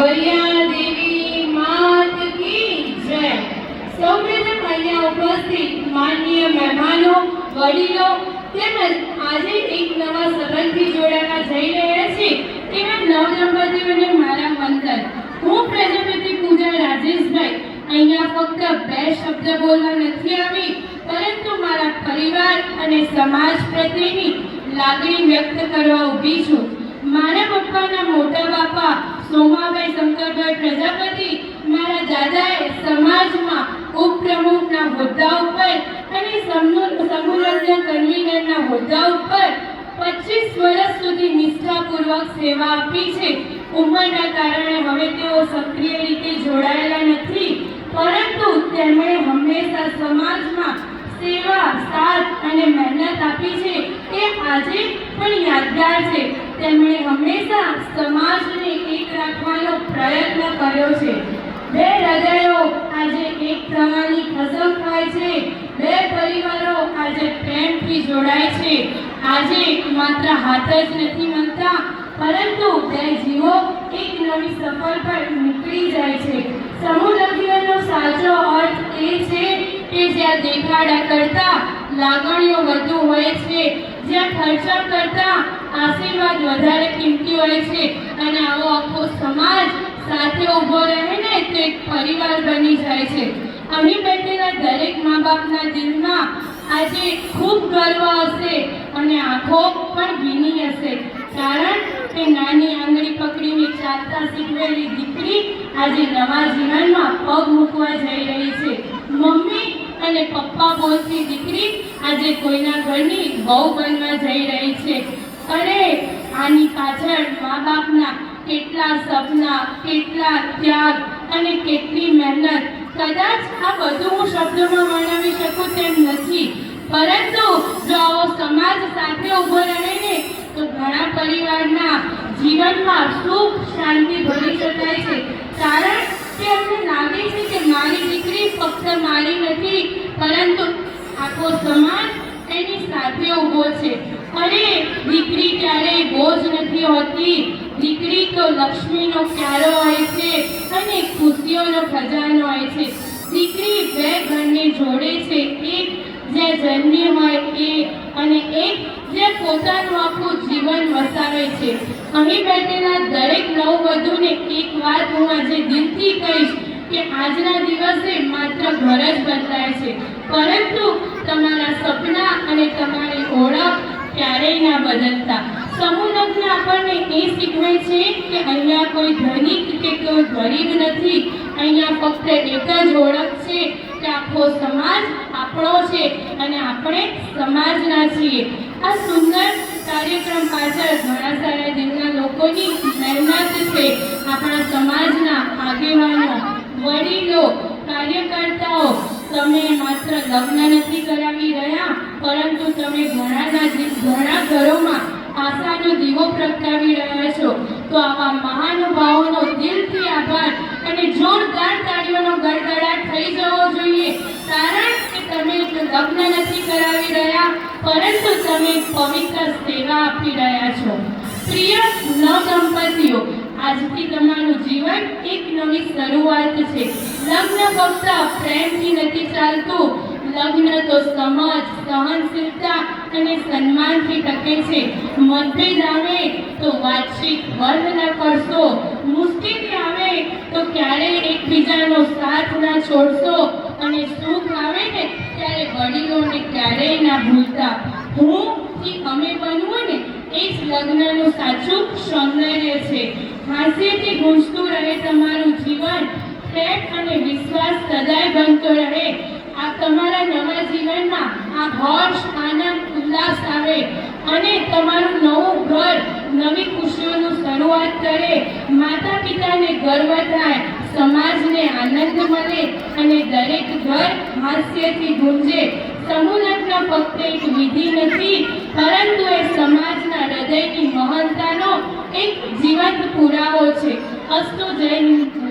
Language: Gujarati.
વૈયા દેવી માત કી જય। સૌપ્રથમ અહીંયા ઉપસ્થિત માનનીય મહેમાનો, વડીલો તેમજ આજે એક નવા સંબંધથી જોડાવા જઈ રહ્યા છે તેવા નવદંપતીઓને મારા વંદન। હું પ્રજાપતિ પૂજા રાજેશભાઈ અહીંયા ફક્ત બે શબ્દ બોલવા નથી આવી, પરંતુ મારા પરિવાર અને સમાજ પ્રત્યેની લાગણી વ્યક્ત કરવા ઊભી છું। મારા પપ્પાના મોટા બાપા સોમાભાઈ શંકરભાઈ પ્રજાપતિ મારા દાદાએ સમાજમાં ઉપપ્રમુખના હોદ્દા ઉપર અને સમૂહલગ્ન કન્વીનરના હોદ્દા ઉપર 25 વર્ષ સુધી નિષ્ઠાપૂર્વક સેવા આપી છે। ઉંમરના કારણે હવે તેઓ સક્રિય રીતે જોડાયેલા નથી, પરંતુ તેમણે હંમેશા સમાજમાં સેવા, સાથ અને મહેનત આપી છે એ આજે પણ યાદગાર છે। તેમણે હંમેશા સમાજને એક રાખવાનો પ્રયત્ન કર્યો છે। બે હૃદયો આજે એક થવાની કસમ ખાય છે, બે પરિવારો આજે પ્રેમથી જોડાય છે। આજે માત્ર હાથ જ નથી મળતા, પરંતુ બે જીવો એક નવી સફર પર નીકળી જાય છે। સમૂહ લગ્નનો સાચો અર્થ એ છે કે જ્યાં દેખાડા કરતા લાગણીઓ વધુ હોય છે, જ્યાં ખર્ચા કરતા આશીર્વાદ વધારે કિંમતી હોય છે, અને આવો આખો સમાજ સાથે ઊભો રહે ને તો એક પરિવાર બની જાય છે। અહીં બેઠેલા દરેક મા બાપના દિલમાં આજે ખૂબ ગર્વ હશે અને આંખો પણ ભીની હશે, કારણ કે નાની આંગળી પકડીને ચાલતા શીખવેલી દીકરી આજે નવા જીવનમાં પગ મૂકવા જઈ રહી છે। મમ્મી અને પપ્પા બોલતી દીકરી આજે કોઈના ઘરની વહુ બનવા જઈ રહી છે। અરે આની પાછળ મા બાપના કેટલા સપના, કેટલા ત્યાગ અને કેટલી મહેનત, કદાચ આ બધું હું શબ્દોમાં વર્ણવી શકું તેમ નથી, પરંતુ જો આવો સમાજ સાથે ઊભો રહે ને તો ઘણા પરિવારના જીવનમાં સુખ શાંતિ ભરી શકાય છે। કારણ કે અમને લાગે છે કે મારી દીકરી ફક્ત મારી નથી, પરંતુ આખો સમાજ એની સાથે ઊભો છે। અરે દીકરી ક્યારેય બોજ નથી હોતી, દીકરી તો લક્ષ્મીનો ક્યારો હોય છે અને ખુશીઓનો ખજાનો હોય છે। દીકરી બે ઘરને જોડે છે, એક જ્યાં જન્મી હોય એ, અને એક જે પોતાનું આખું જીવન વસાવે છે। અહીં બેઠેલા દરેક નવવધુને એક વાત હું આજે દિલથી કહીશ કે આજના દિવસે માત્ર ઘર જ બદલાય છે, પરંતુ તમારા સપના અને તમારી ઓળખ ક્યારેય ના બદલતા। સમૂહ લગ્ન આપણને એ શીખવે છે કે અહીંયા કોઈ ધનિક કે કોઈ ગરીબ નથી, અહીંયા ફક્ત એક જ ઓળખ છે કે આખો સમાજ આપણો છે અને આપણે સમાજના છીએ। આ સુંદર કાર્યક્રમ પાછળ ઘણા સારા દિલના લોકોની મહેનત છે। આપણા સમાજના આગેવાનો, વડીલો, કાર્યકર્તાઓ, તમે માત્ર લગ્ન નથી કરાવી રહ્યા, પરંતુ તમે ઘણા ઘરોમાં આશાનો દીવો પ્રગટાવી રહ્યા છો। તો આવા મહાનુભાવોનો દિલથી આભાર અને જોરદાર તાળીઓનો ગડગડાટ થઈ જવો જોઈએ, કારણ કે તમે લગ્ન નથી કરાવી રહ્યા, પરંતુ તમે પવિત્ર સેવા આપી રહ્યા છો। પ્રિય નવદંપતીઓ, આજથી તમારું જીવન એક નવી શરૂઆત છે। લગ્ન ફક્ત પ્રેમથી નથી ચાલતું, લગ્ન તો સમજ, સહનશીલતા અને સન્માનથી ટકે છે। મતભેદ આવે તો વાતચીત બંધ ન કરશો, મુશ્કેલી આવે તો ક્યારેય એકબીજાનો સાથ ના છોડશો, અને સુખ આવે ને ત્યારે વડીલોને ક્યારેય ના ભૂલતા। હું થી અમે બનવું ને એ જ લગ્નનું સાચું સૌંદર્ય છે। હાસ્યથી ગુંજતું રહે તમારું જીવન, પ્રેમ અને વિશ્વાસ સદાય બનતો રહે। આ તમારા નવા જીવનમાં આ હર્ષ, આનંદ, ઉલ્લાસ આવે અને તમારું નવું ઘર નવી ખુશીઓનું શરૂઆત કરે। માતા પિતાને ગર્વ થાય, સમાજને આનંદ મળે અને દરેક ઘર હાસ્યથી ગુંજે। સમૂહ લગ્ન ફક્ત એક વિધિ નથી, પરંતુ એ સમાજના હૃદયની મહાનતાનો એક જીવંત પુરાવો છે। અસ્તુ, જય હિન્દ।